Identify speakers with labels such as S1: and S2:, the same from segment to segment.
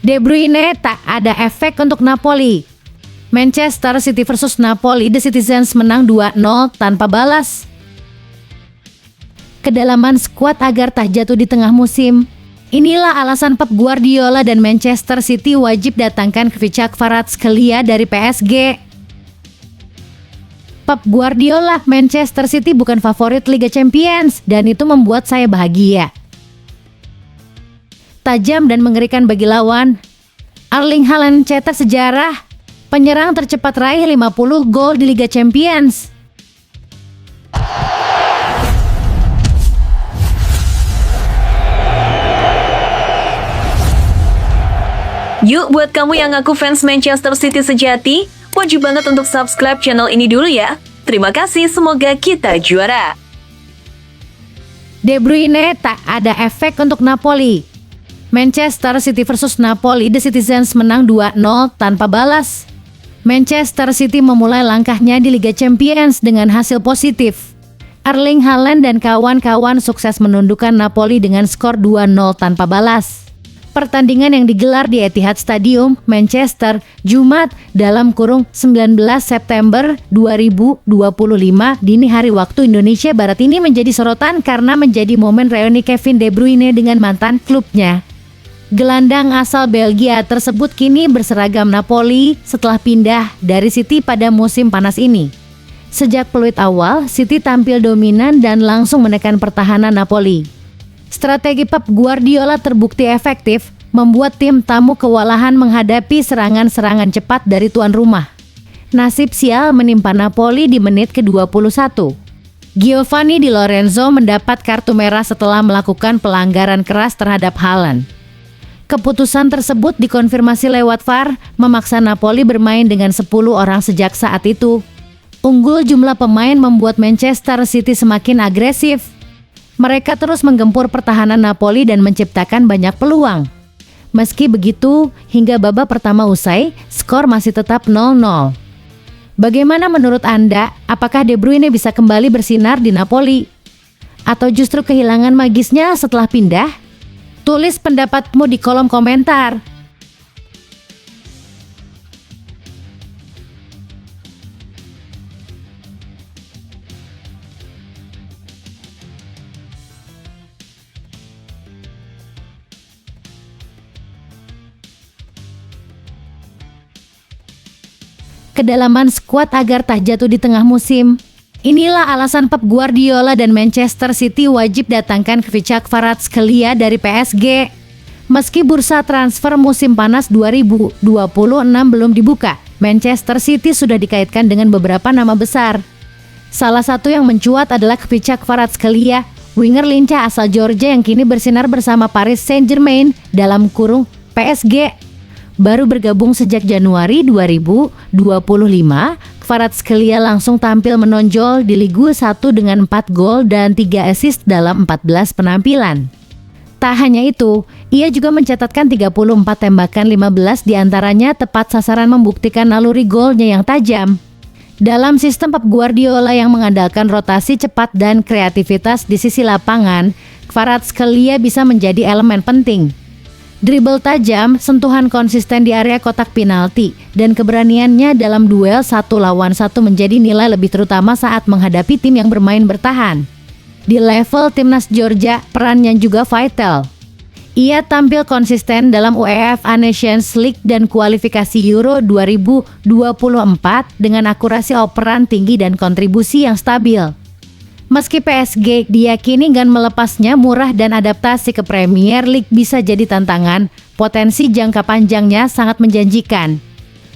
S1: De Bruyne tak ada efek untuk Napoli. Manchester City versus Napoli, The Citizens menang 2-0 tanpa balas. Kedalaman skuad agar tak jatuh di tengah musim. Inilah alasan Pep Guardiola dan Manchester City wajib datangkan Kvaratskhelia dari PSG. Pep Guardiola, Manchester City bukan favorit Liga Champions dan itu membuat saya bahagia. Tajam dan mengerikan bagi lawan. Erling Haaland cetak sejarah, penyerang tercepat raih 50 gol di Liga Champions.
S2: Yuk, buat kamu yang ngaku fans Manchester City sejati, wajib banget untuk subscribe channel ini dulu ya. Terima kasih, semoga kita juara.
S1: De Bruyne tak ada efek untuk Napoli. Manchester City versus Napoli, The Citizens menang 2-0 tanpa balas. Manchester City memulai langkahnya di Liga Champions dengan hasil positif. Erling Haaland dan kawan-kawan sukses menundukkan Napoli dengan skor 2-0 tanpa balas. Pertandingan yang digelar di Etihad Stadium, Manchester, Jumat (19 September 2025) dini hari waktu Indonesia Barat ini menjadi sorotan karena menjadi momen reuni Kevin De Bruyne dengan mantan klubnya. Gelandang asal Belgia tersebut kini berseragam Napoli setelah pindah dari City pada musim panas ini. Sejak peluit awal, City tampil dominan dan langsung menekan pertahanan Napoli. Strategi Pep Guardiola terbukti efektif, membuat tim tamu kewalahan menghadapi serangan-serangan cepat dari tuan rumah. Nasib sial menimpa Napoli di menit ke-21. Giovanni Di Lorenzo mendapat kartu merah setelah melakukan pelanggaran keras terhadap Haaland. Keputusan tersebut dikonfirmasi lewat VAR, memaksa Napoli bermain dengan 10 orang sejak saat itu. Unggul jumlah pemain membuat Manchester City semakin agresif. Mereka terus menggempur pertahanan Napoli dan menciptakan banyak peluang. Meski begitu, hingga babak pertama usai, skor masih tetap 0-0. Bagaimana menurut Anda? Apakah De Bruyne bisa kembali bersinar di Napoli? Atau justru kehilangan magisnya setelah pindah? Tulis pendapatmu di kolom komentar. Kedalaman skuad agar tak jatuh di tengah musim. Inilah alasan Pep Guardiola dan Manchester City wajib datangkan Kvaratskhelia dari PSG. Meski bursa transfer musim panas 2026 belum dibuka, Manchester City sudah dikaitkan dengan beberapa nama besar. Salah satu yang mencuat adalah Kvaratskhelia, winger lincah asal Georgia yang kini bersinar bersama Paris Saint-Germain (PSG). Baru bergabung sejak Januari 2025, Kvaratskhelia langsung tampil menonjol di Ligue 1 dengan 4 gol dan 3 assist dalam 14 penampilan. Tak hanya itu, ia juga mencatatkan 34 tembakan, 15 diantaranya tepat sasaran, membuktikan naluri golnya yang tajam. Dalam sistem Pep Guardiola yang mengandalkan rotasi cepat dan kreativitas di sisi lapangan, Kvaratskhelia bisa menjadi elemen penting. Dribble tajam, sentuhan konsisten di area kotak penalti, dan keberaniannya dalam duel 1 lawan 1 menjadi nilai lebih terutama saat menghadapi tim yang bermain bertahan. Di level timnas Georgia, perannya juga vital. Ia tampil konsisten dalam UEFA Nations League dan kualifikasi Euro 2024 dengan akurasi operan tinggi dan kontribusi yang stabil. Meski PSG diyakini enggan melepasnya murah dan adaptasi ke Premier League bisa jadi tantangan, potensi jangka panjangnya sangat menjanjikan.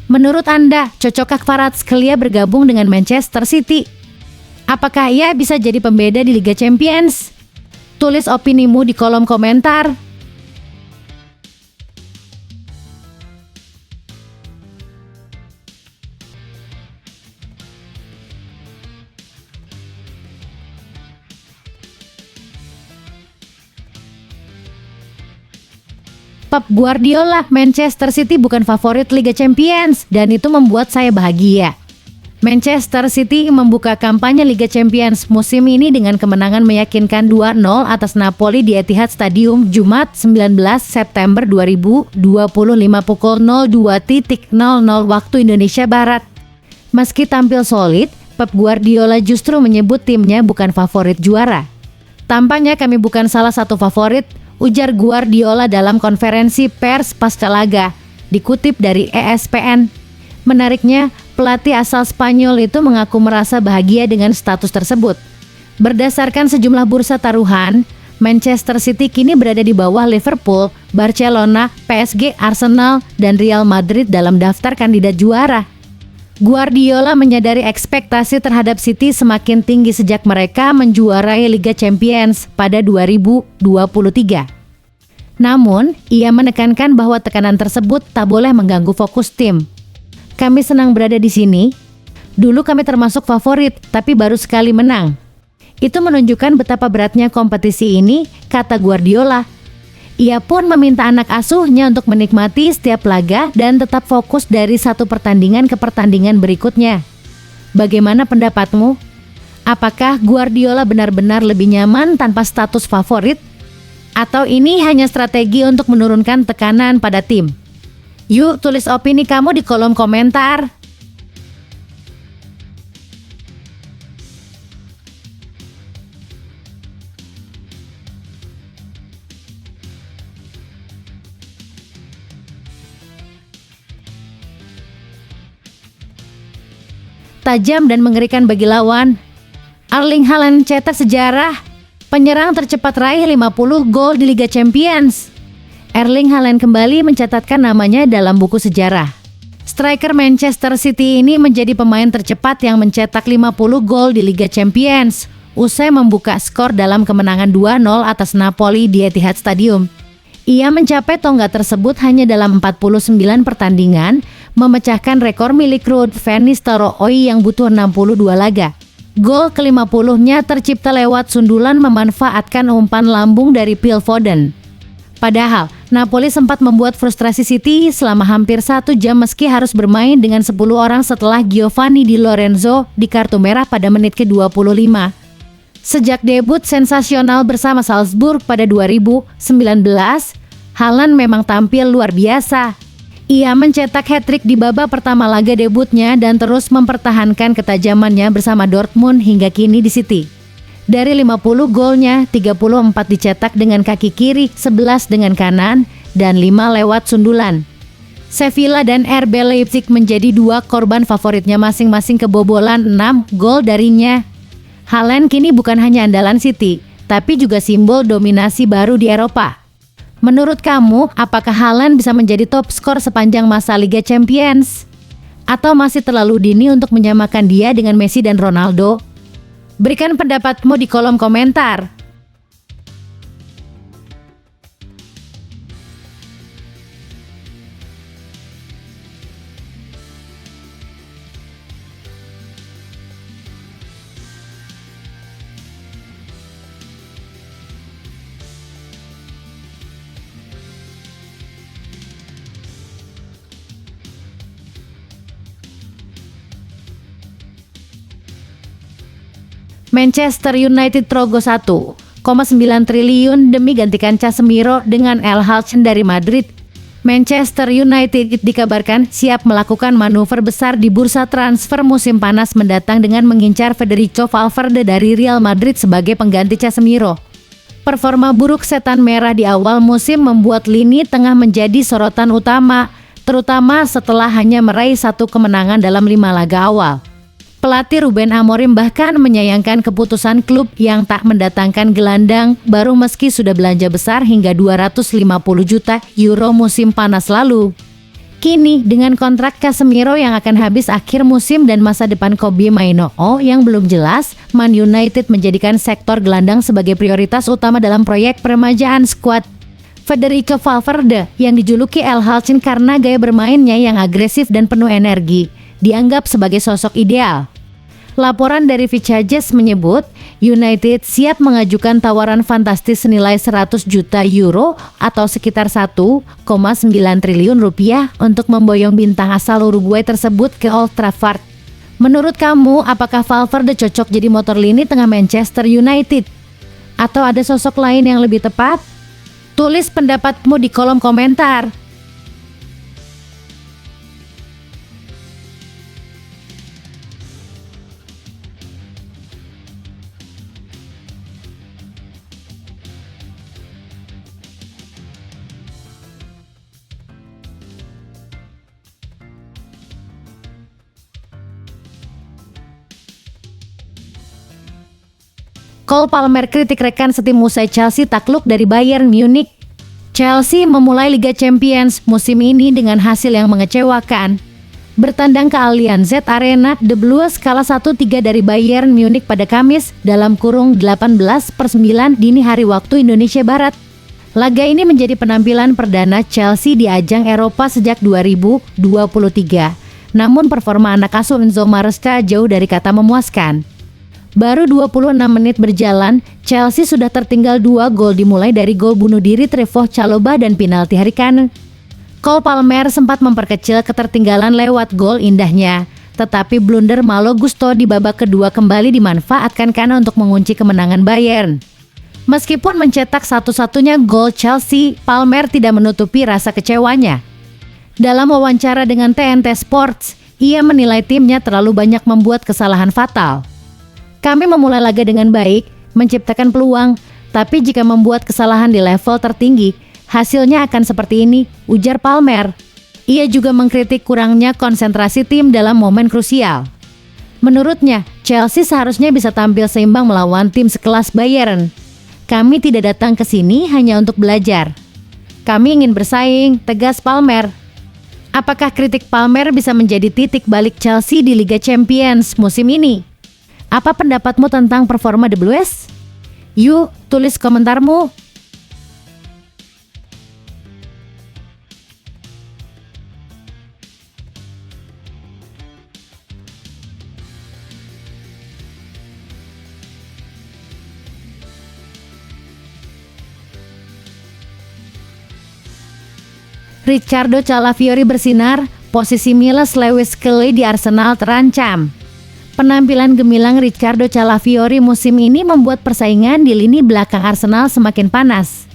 S1: Menurut Anda, cocokkah Kvaratskhelia bergabung dengan Manchester City? Apakah ia bisa jadi pembeda di Liga Champions? Tulis opinimu di kolom komentar. Pep Guardiola, Manchester City bukan favorit Liga Champions dan itu membuat saya bahagia. Manchester City membuka kampanye Liga Champions musim ini dengan kemenangan meyakinkan 2-0 atas Napoli di Etihad Stadium Jumat 19 September 2025 pukul 02.00 waktu Indonesia Barat. Meski tampil solid, Pep Guardiola justru menyebut timnya bukan favorit juara. "Tampaknya kami bukan salah satu favorit," ujar Guardiola dalam konferensi pers pasca laga, dikutip dari ESPN. Menariknya, pelatih asal Spanyol itu mengaku merasa bahagia dengan status tersebut. Berdasarkan sejumlah bursa taruhan, Manchester City kini berada di bawah Liverpool, Barcelona, PSG, Arsenal, dan Real Madrid dalam daftar kandidat juara. Guardiola menyadari ekspektasi terhadap City semakin tinggi sejak mereka menjuarai Liga Champions pada 2023. Namun, ia menekankan bahwa tekanan tersebut tak boleh mengganggu fokus tim. "Kami senang berada di sini. Dulu kami termasuk favorit, tapi baru sekali menang. Itu menunjukkan betapa beratnya kompetisi ini," kata Guardiola. Ia pun meminta anak asuhnya untuk menikmati setiap laga dan tetap fokus dari satu pertandingan ke pertandingan berikutnya. Bagaimana pendapatmu? Apakah Guardiola benar-benar lebih nyaman tanpa status favorit? Atau ini hanya strategi untuk menurunkan tekanan pada tim? Yuk tulis opini kamu di kolom komentar. Tajam dan mengerikan bagi lawan. Erling Haaland cetak sejarah. Penyerang tercepat raih 50 gol di Liga Champions. Erling Haaland kembali mencatatkan namanya dalam buku sejarah. Striker Manchester City ini menjadi pemain tercepat yang mencetak 50 gol di Liga Champions, usai membuka skor dalam kemenangan 2-0 atas Napoli di Etihad Stadium. Ia mencapai tonggak tersebut hanya dalam 49 pertandingan, memecahkan rekor milik Ruud van Nistelrooy yang butuh 62 laga. Gol ke-50-nya tercipta lewat sundulan memanfaatkan umpan lambung dari Phil Foden. Padahal, Napoli sempat membuat frustrasi City selama hampir 1 jam meski harus bermain dengan 10 orang setelah Giovanni Di Lorenzo di kartu merah pada menit ke-25. Sejak debut sensasional bersama Salzburg pada 2019, Haaland memang tampil luar biasa. Ia mencetak hat-trick di babak pertama laga debutnya dan terus mempertahankan ketajamannya bersama Dortmund hingga kini di City. Dari 50 golnya, 34 dicetak dengan kaki kiri, 11 dengan kanan, dan 5 lewat sundulan. Sevilla dan RB Leipzig menjadi 2 korban favoritnya masing-masing kebobolan 6 gol darinya. Haaland kini bukan hanya andalan City, tapi juga simbol dominasi baru di Eropa. Menurut kamu, apakah Haaland bisa menjadi top skor sepanjang masa Liga Champions? Atau masih terlalu dini untuk menyamakan dia dengan Messi dan Ronaldo? Berikan pendapatmu di kolom komentar. Manchester United terogoh 1,9 triliun demi gantikan Casemiro dengan El Hadji dari Madrid. Manchester United dikabarkan siap melakukan manuver besar di bursa transfer musim panas mendatang dengan mengincar Federico Valverde dari Real Madrid sebagai pengganti Casemiro. Performa buruk setan merah di awal musim membuat lini tengah menjadi sorotan utama, terutama setelah hanya meraih 1 kemenangan dalam 5 laga awal. Pelatih Ruben Amorim bahkan menyayangkan keputusan klub yang tak mendatangkan gelandang baru meski sudah belanja besar hingga 250 juta euro musim panas lalu. Kini dengan kontrak Casemiro yang akan habis akhir musim dan masa depan Kobbie Mainoo yang belum jelas, Man United menjadikan sektor gelandang sebagai prioritas utama dalam proyek peremajaan skuad. Federico Valverde yang dijuluki El Hadji karena gaya bermainnya yang agresif dan penuh energi, dianggap sebagai sosok ideal. Laporan dari Vichages menyebut United siap mengajukan tawaran fantastis senilai 100 juta euro atau sekitar 1,9 triliun rupiah untuk memboyong bintang asal Uruguay tersebut ke Old Trafford. Menurut kamu, apakah Valverde cocok jadi motor lini tengah Manchester United? Atau ada sosok lain yang lebih tepat? Tulis pendapatmu di kolom komentar. Cole Palmer kritik rekan setim usai Chelsea takluk dari Bayern Munich. Chelsea memulai Liga Champions musim ini dengan hasil yang mengecewakan. Bertandang ke Allianz Arena, The Blues kalah 1-3 dari Bayern Munich pada Kamis dalam kurung 18/9 dini hari waktu Indonesia Barat. Laga ini menjadi penampilan perdana Chelsea di ajang Eropa sejak 2023. Namun performa anak asuh Enzo Maresca jauh dari kata memuaskan. Baru 26 menit berjalan, Chelsea sudah tertinggal 2 gol dimulai dari gol bunuh diri Trevoh Chalobah dan penalti Harry Kane. Cole Palmer sempat memperkecil ketertinggalan lewat gol indahnya, tetapi blunder Malo Gusto di babak kedua kembali dimanfaatkan Kane untuk mengunci kemenangan Bayern. Meskipun mencetak satu-satunya gol Chelsea, Palmer tidak menutupi rasa kecewanya. Dalam wawancara dengan TNT Sports, ia menilai timnya terlalu banyak membuat kesalahan fatal. Kami memulai laga dengan baik, menciptakan peluang, tapi jika membuat kesalahan di level tertinggi, hasilnya akan seperti ini, ujar Palmer. Ia juga mengkritik kurangnya konsentrasi tim dalam momen krusial. Menurutnya, Chelsea seharusnya bisa tampil seimbang melawan tim sekelas Bayern. Kami tidak datang ke sini hanya untuk belajar. Kami ingin bersaing, tegas Palmer. Apakah kritik Palmer bisa menjadi titik balik Chelsea di Liga Champions musim ini? Apa pendapatmu tentang performa The Blues? Yuk, tulis komentarmu. Riccardo Calafiori bersinar, posisi Miles Lewis Kelly di Arsenal terancam. Penampilan gemilang Riccardo Calafiori musim ini membuat persaingan di lini belakang Arsenal semakin panas.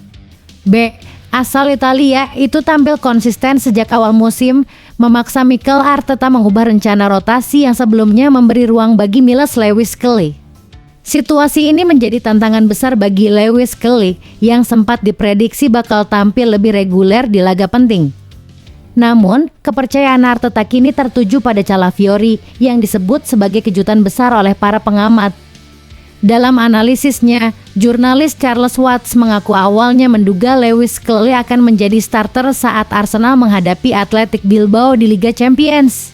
S1: Asal Italia itu tampil konsisten sejak awal musim, memaksa Mikel Arteta mengubah rencana rotasi yang sebelumnya memberi ruang bagi Miles Lewis Kelly. Situasi ini menjadi tantangan besar bagi Lewis Kelly yang sempat diprediksi bakal tampil lebih reguler di laga penting. Namun, kepercayaan Arteta kini tertuju pada Calafiori yang disebut sebagai kejutan besar oleh para pengamat. Dalam analisisnya, jurnalis Charles Watts mengaku awalnya menduga Lewis Kelly akan menjadi starter saat Arsenal menghadapi Athletic Bilbao di Liga Champions.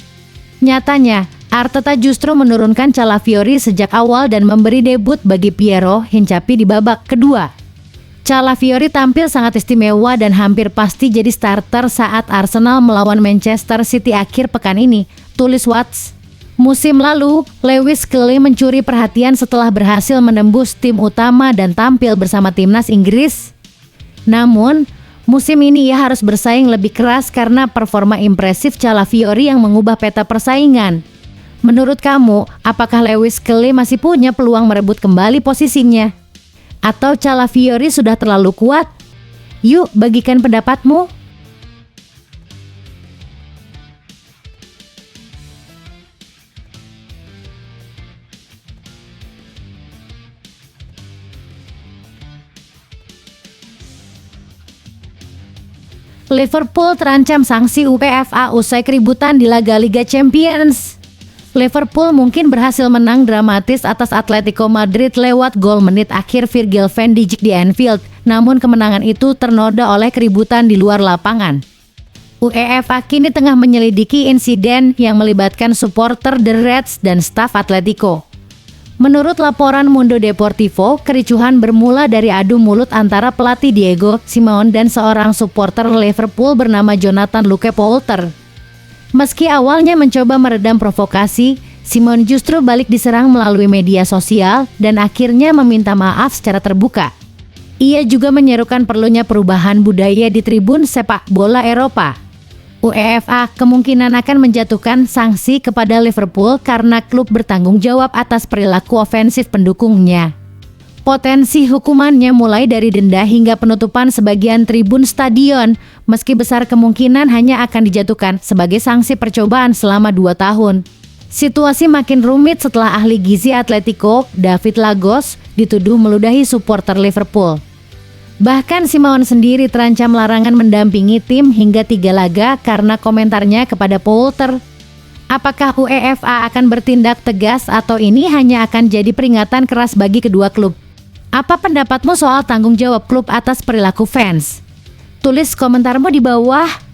S1: Nyatanya, Arteta justru menurunkan Calafiori sejak awal dan memberi debut bagi Piero Hincapié di babak kedua. Calafiori tampil sangat istimewa dan hampir pasti jadi starter saat Arsenal melawan Manchester City akhir pekan ini, tulis Watts. Musim lalu, Lewis Kelly mencuri perhatian setelah berhasil menembus tim utama dan tampil bersama timnas Inggris. Namun, musim ini ia harus bersaing lebih keras karena performa impresif Calafiori yang mengubah peta persaingan. Menurut kamu, apakah Lewis Kelly masih punya peluang merebut kembali posisinya? Atau Calafiori sudah terlalu kuat? Yuk, bagikan pendapatmu. Liverpool terancam sanksi UEFA usai keributan di laga Liga Champions. Liverpool mungkin berhasil menang dramatis atas Atletico Madrid lewat gol menit akhir Virgil van Dijk di Anfield, namun kemenangan itu ternoda oleh keributan di luar lapangan. UEFA kini tengah menyelidiki insiden yang melibatkan supporter The Reds dan staf Atletico. Menurut laporan Mundo Deportivo, kericuhan bermula dari adu mulut antara pelatih Diego Simeone dan seorang supporter Liverpool bernama Jonathan Luke Poulter. Meski awalnya mencoba meredam provokasi, Simeone justru balik diserang melalui media sosial dan akhirnya meminta maaf secara terbuka. Ia juga menyerukan perlunya perubahan budaya di tribun sepak bola Eropa. UEFA kemungkinan akan menjatuhkan sanksi kepada Liverpool karena klub bertanggung jawab atas perilaku ofensif pendukungnya. Potensi hukumannya mulai dari denda hingga penutupan sebagian tribun stadion, meski besar kemungkinan hanya akan dijatuhkan sebagai sanksi percobaan selama 2 tahun. Situasi makin rumit setelah ahli gizi Atletico, David Lagos, dituduh meludahi supporter Liverpool. Bahkan Simeone sendiri terancam larangan mendampingi tim hingga 3 laga karena komentarnya kepada Poulter. Apakah UEFA akan bertindak tegas atau ini hanya akan jadi peringatan keras bagi kedua klub? Apa pendapatmu soal tanggung jawab klub atas perilaku fans? Tulis komentarmu di bawah.